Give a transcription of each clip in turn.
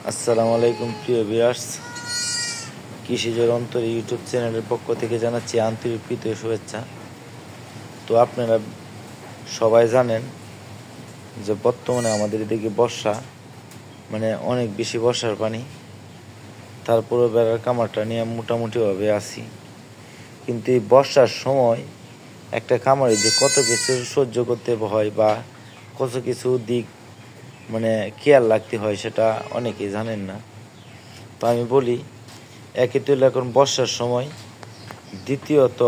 আসসালামু আলাইকুম প্রিয় ভিউয়ার্স, কৃষিজের অন্তরে ইউটিউব চ্যানেলের পক্ষ থেকে জানাচ্ছি আন্তরিক প্রীতি ও শুভেচ্ছা। তো আপনারা সবাই জানেন যে বর্তমানে আমাদের এদিকে বর্ষা, অনেক বেশি বর্ষার পানি। তারপরে বেড়ার কামারটা নিয়ে মোটামুটিভাবে আছি, কিন্তু এই বর্ষার সময় একটা খামারে যে কত কিছু সহ্য করতে হয় বা কত কিছু দিক খেয়াল রাখতে হয় সেটা অনেকেই জানেন না। তো আমি বলি, একে তো এখন বর্ষার সময়, দ্বিতীয়ত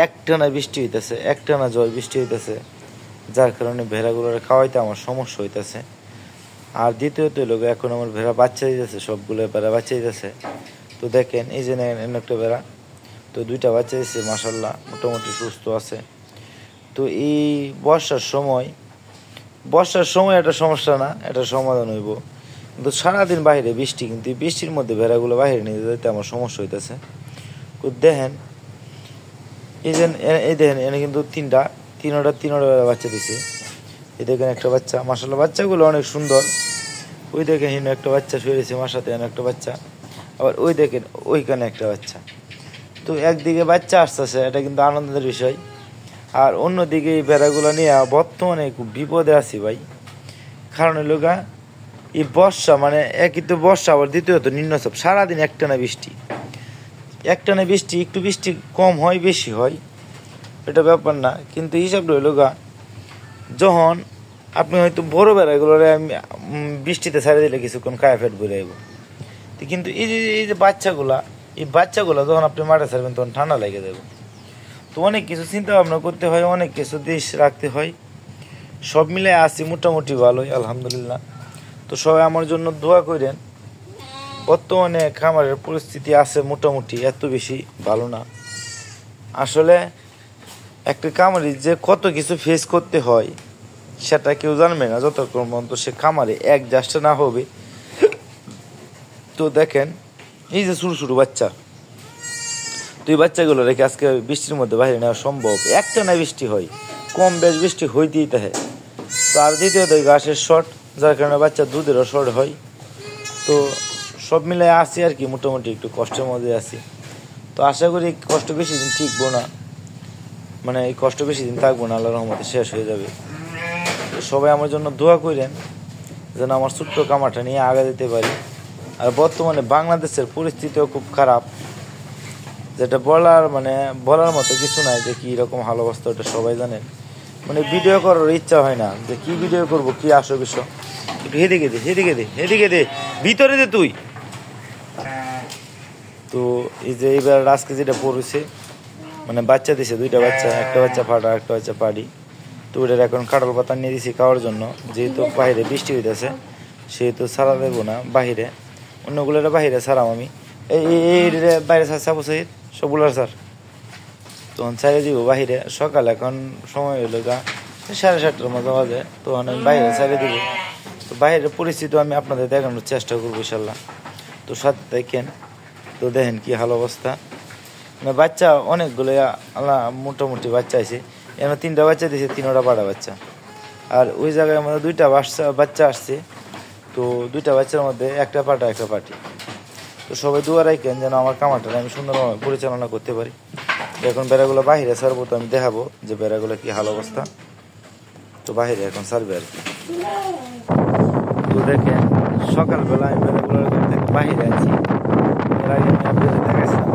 একটানা বৃষ্টি হইতেছে, একটানা ঝড় বৃষ্টি হইতেছে, যার কারণে ভেড়াগুলোর খাওয়াইতে আমার সমস্যা হইতেছে। আর দ্বিতীয়ত লোক এখন আমার ভেড়া বাচ্চা দিতেছে, সবগুলো ভেড়া বাচ্চা দিতেছে। তো দেখেন, এই যে একটা ভেড়া, তো 2টা বাচ্চা দিচ্ছে, মাশাল্লাহ মোটামুটি সুস্থ আছে। তো এই বর্ষার সময় একটা সমস্যা না, এটা সমাধান হইব। কিন্তু সারাদিন বাইরে বৃষ্টি, কিন্তু বৃষ্টির মধ্যে ভেড়াগুলো বাইরে নিয়ে যেতে আমার সমস্যা হইতেছে। দেখেন, এই দেখেন, এনে কিন্তু তিনটা ভেড়া বাচ্চা দিছে। এই দেখেন একটা বাচ্চা, মাশাল্লাহ বাচ্চাগুলো অনেক সুন্দর। ওই দেখেন একটা বাচ্চা শুয়ে রয়েছে, মাসাতে একটা বাচ্চা। আবার ওই দেখেন ওইখানে একটা বাচ্চা। তো একদিকে বাচ্চা আসতেছে, এটা কিন্তু আনন্দের বিষয়। আর অন্যদিকে এই ভেড়াগুলো নিয়ে বর্তমানে খুব বিপদে আছি ভাই। কারণ হলো এই বর্ষা, একই তো বর্ষা, আবার দ্বিতীয়ত নিম্নচাপ, সারাদিন একটানা বৃষ্টি। একটু বৃষ্টি কম হয় বেশি হয় এটা ব্যাপার না, কিন্তু হিসাবটা হইল যখন আপনি হয়তো বড় বেড়াগুলোরে আমি বৃষ্টিতে ছাড়ে দিলে কিছুক্ষণ খায় ফেট বলে আইব। কিন্তু এই যে বাচ্চাগুলা যখন আপনি মাঠে ছাড়বেন তখন ঠান্ডা লেগে যাবে। তো অনেক কিছু চিন্তা ভাবনা করতে হয়, অনেক কিছু দেশ রাখতে হয়। সব মিলে আছি মোটামুটি ভালোই, আলহামদুলিল্লাহ। তো সবাই আমার জন্য দোয়া করেন। বর্তমানে খামারের পরিস্থিতি আছে মোটামুটি, এত বেশি ভালো না। আসলে একটা খামারি যে কত কিছু ফেস করতে হয় সেটা কেউ জানবে না যতক্ষণ পর্যন্ত সে খামারে অ্যাডজাস্ট না হবে। তো দেখেন, এই যে ছোটো বাচ্চা, তো এই বাচ্চাগুলো রেখে আজকে বৃষ্টির মধ্যে বাইরে নেওয়া সম্ভব? একটানা বৃষ্টি হয়, কম বেশ বৃষ্টি হইতেই থাকে। তো আর দ্বিতীয়ত ঘাসের শর্ট, যার কারণে বাচ্চা দুধেরও শর্ট হয়। তো সব মিলে আসি আর কি, মোটামুটি একটু কষ্টের মধ্যে আছি। তো আশা করি কষ্ট বেশি দিন টিকবো না, এই কষ্ট বেশি দিন থাকবো না, আল্লাহর রহমতে শেষ হয়ে যাবে। তো সবাই আমার জন্য দোয়া করেন যেন আমার ছোট্ট কামাটা নিয়ে আগে যেতে পারি। আর বর্তমানে বাংলাদেশের পরিস্থিতিও খুব খারাপ, যেটা বলার মতো কিছু নাই যে কি রকম হাল অবস্থা, ওটা সবাই জানেন। ভিডিও করার ইচ্ছা হয় না, যে কি ভিডিও করব, কি আসো বিষয়। একটু হেদিকে দে ভিতরে দে তুই। তো এই যে এইবার আজকে যেটা পড়েছে, বাচ্চা দিছে 2টা বাচ্চা, একটা বাচ্চা ফাটা, একটা বাচ্চা পাড়ি। তো ওটার এখন কাঁঠাল পাতা নিয়ে দিছি খাওয়ার জন্য, যেহেতু বাইরে বৃষ্টি হইতেছে সেহেতু ছাড়া দেবো না বাহিরে, অন্যগুলোর বাহিরে ছাড়াম আমি। এই বাইরে সাপোজ সবগুলো স্যার তখন ছেড়ে দিব বাহিরে। সকাল এখন সময় হইল 7:30টার মতো বাজে, তখন আমি বাইরে ছেড়ে দিব। তো বাইরের পরিস্থিতি আমি আপনাদের দেখানোর চেষ্টা করবো ইনশাল্লাহ। তো সাথে দেখেন, তো দেখেন কি হাল অবস্থা। বাচ্চা অনেকগুলো মোটামুটি বাচ্চা আছে। এখানে 3টা বাচ্চা দিয়েছে, 3টা পাড়া বাচ্চা। আর ওই জায়গায় আমাদের 2টা বাচ্চা আসছে। তো 2টা বাচ্চার মধ্যে একটা পাটা একটা পাটি। তো সবাই দোয়া রাখেন যেন আমার কামারটা আমি সুন্দরভাবে পরিচালনা করতে পারি। এখন বেড়াগুলো বাহিরে ছাড়বো, তো আমি দেখাবো যে বেড়াগুলো কি হাল অবস্থা। তো বাহিরে এখন ছাড়বে আর কি। তো দেখেন, সকালবেলা আমি বেড়াগুলো বাহিরে আছি, এর আগে আমি আপনাদের দেখাইছিলাম।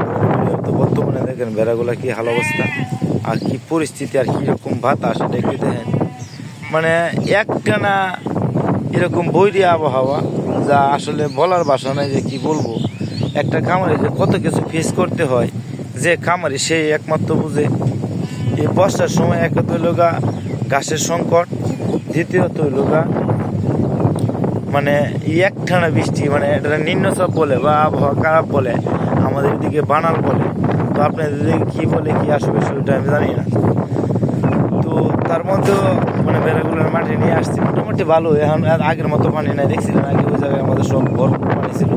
তো বর্তমানে দেখেন বেড়াগুলো কি হাল অবস্থা আর কি পরিস্থিতি আর কিরকম বাতাস, এটা একটু দেখেন। একটানা এরকম বৈরী আবহাওয়া, যা আসলে বলার ভাষা নাই যে কি বলবো। একটা খামারে যে কত কিছু ফেস করতে হয়, যে খামারি সেই একমাত্র বুঝে। এই বর্ষার সময় একে হইল ঘাসের সংকট, দ্বিতীয়ত হইল একটানা বৃষ্টি, এটা নিম্নচাপ বলে বা আবহাওয়া খারাপ বলে, আমাদের দিকে বানাল বলে। তো আপনাদের দিকে কি বলে কি আসবে সেটা আমি জানি না। তো তার মধ্যেও বেড়াগুলোর মাঠে নিয়ে আসছি মোটামুটি ভালো। এখন আগের মতো পানি নাই, দেখছিলেন আগে ওই জায়গায় আমাদের সব ভরপুর পানি ছিল,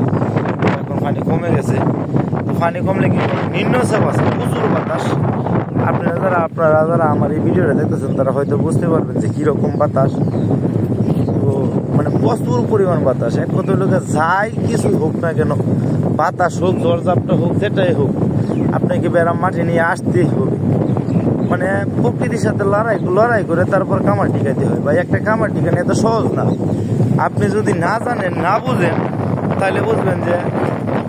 এখন পানি কমে গেছে। তো পানি কমলে কি নিম্নচাপ আছে, প্রচুর বাতাস। আপনারা যারা আমার এই ভিডিওটা দেখতেছেন তারা হয়তো বুঝতে পারবেন যে কিরকম বাতাস। তো প্রচুর পরিমাণ বাতাস। এক কথা লোকে যাই কিছু হোক না কেন, বাতাস হোক ঝড়ঝাপটা হোক যেটাই হোক, আপনাকে বেড়া মাঠে নিয়ে আসতেই হবে। মানে প্রকৃতির সাথে লড়াই করে তারপর কামার টিকাইতে হয় ভাই। একটা কামার টিকানো এত সহজ না। আপনি যদি না জানেন না বুঝেন তাহলে বুঝবেন যে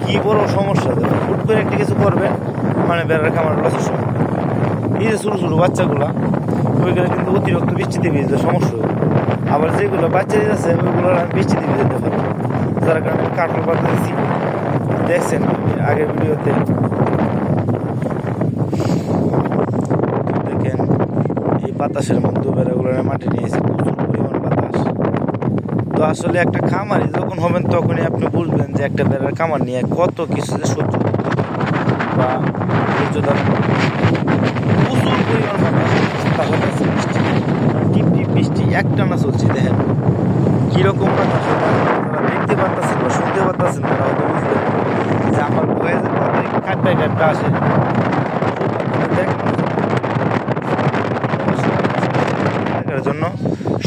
কি বড় সমস্যা। হুট করে একটা কিছু করবেন মানে বেড়ার কামার লসের সময়। এই যে ছোটো ছোটো বাচ্চাগুলা ওইগুলো কিন্তু অতিরিক্ত বৃষ্টিতে ভিজতে সমস্যা হবে। আবার যেগুলো বাচ্চা দিতেছে ওইগুলো আমি বৃষ্টিতে ভিজাতে পারি, যার কারণে কাঠল পাতা দিচ্ছি। দেখছেন আগের ভিডিওতে, দেখেন এই বাতাসের মধ্যে বেড়াগুলো মাটি নিয়েছে, প্রচুর পরিমাণ বাতাস। তো আসলে একটা খামারি যখন হবেন তখনই আপনি বুঝবেন যে একটা বেড়ার খামার নিয়ে কত কিছু যে সহ্য বা ধৈর্য ধারণ করতে। প্রচুর পরিমাণ বাতাস, বৃষ্টি, টিপ টিপ বৃষ্টি একটানা চলছে। দেখেন কিরকম বাতাস, দেখতে পারতেছেন বা শুনতে পারতেছেন তারা হয়তো বুঝবেন যে আমার ভয়েসের মধ্যে কাটটা কাটটা আসে। জন্য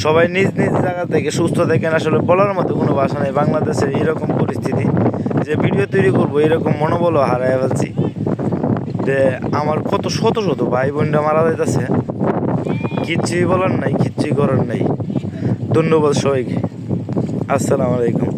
সবাই নিজ নিজ জায়গা থেকে সুস্থ থাকেন। আসলে বলার মতো কোনো ভাষা নেই। বাংলাদেশের এরকম পরিস্থিতি যে ভিডিও তৈরি করবো এরকম মনোবলও হারায় ফেলছি যে আমার কত শত শত ভাই বোনরা মারা যাইতেছে, কিচ্ছুই বলার নাই, কিচ্ছুই করার নাই। ধন্যবাদ সবাইকে। আসসালামু আলাইকুম।